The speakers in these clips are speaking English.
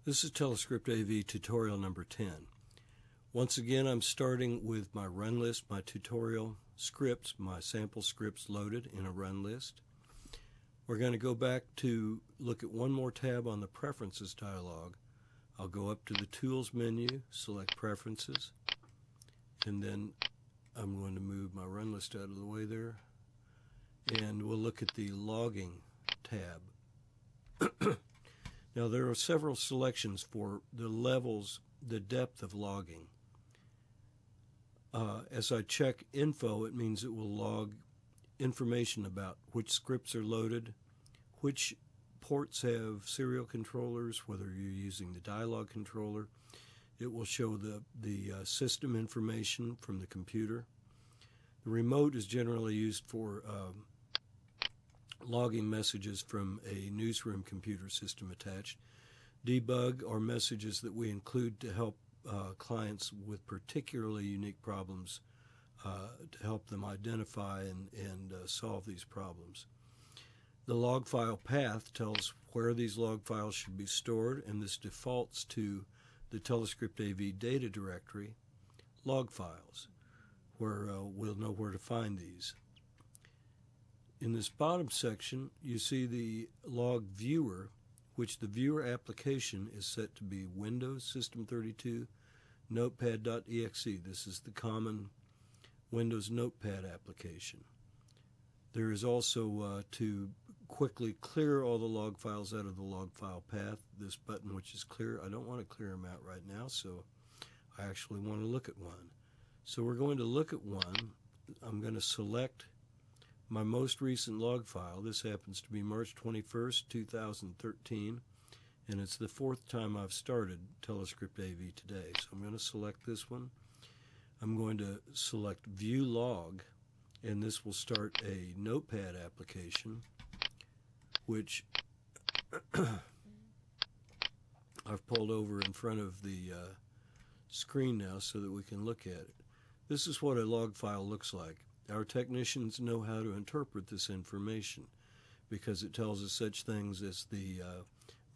This is TeleScript AV tutorial number 10. Once again, I'm starting with my run list, my tutorial scripts, my sample scripts loaded in a run list. We're going to go back to look at one more tab on the Preferences dialog. I'll go up to the Tools menu, select Preferences, and then I'm going to move my run list out of the way there, and we'll look at the Logging tab. Now there are several selections for the levels, the depth of logging. As I check info, it means it will log information about which scripts are loaded, which ports have serial controllers, whether you're using the dialog controller. It will show the system information from the computer. The remote is generally used for logging messages from a newsroom computer system attached. Debug are messages that we include to help clients with particularly unique problems, to help them identify and solve these problems. The log file path tells where these log files should be stored, and this defaults to the TeleScript AV data directory, log files, where we'll know where to find these. In this bottom section, you see the log viewer, which the viewer application is set to be Windows System32 Notepad.exe. This is the common Windows Notepad application. There is also, to quickly clear all the log files out of the log file path, this button which is clear. I don't want to clear them out right now, so I actually want to look at one. So we're going to look at one. I'm going to select my most recent log file. This happens to be March 21st, 2013, and it's the fourth time I've started TeleScript AV today. So I'm going to select this one. I'm going to select View Log, and this will start a Notepad application, which I've pulled over in front of the screen now so that we can look at it. This is what a log file looks like. Our technicians know how to interpret this information because it tells us such things as the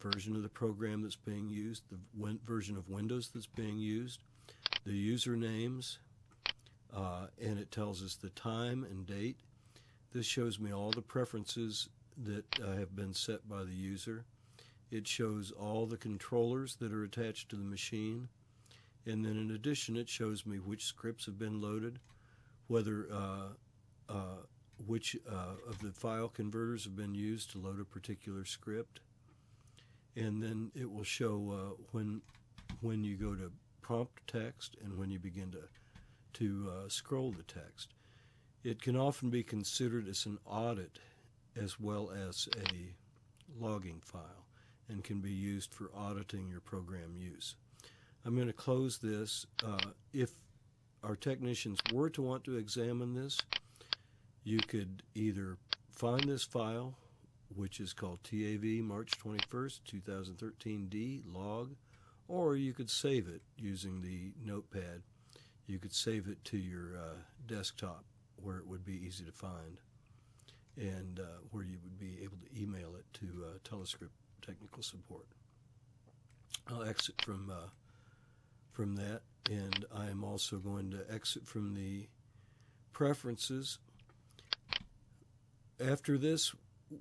version of the program that's being used, the version of Windows that's being used, the usernames, and it tells us the time and date. This shows me all the preferences that have been set by the user. It shows all the controllers that are attached to the machine, and then in addition it shows me which scripts have been loaded, whether which of the file converters have been used to load a particular script, and then it will show when you go to prompt text and when you begin to scroll the text. It can often be considered as an audit as well as a logging file and can be used for auditing your program use. I'm going to close this. If our technicians were to want to examine this, you could either find this file, which is called TAV March 21st, 2013 D log, or you could save it using the notepad. You could save it to your desktop where it would be easy to find, and where you would be able to email it to TeleScript technical support. I'll exit from that, and I am also going to exit from the preferences. After this,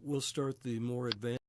we'll start the more advanced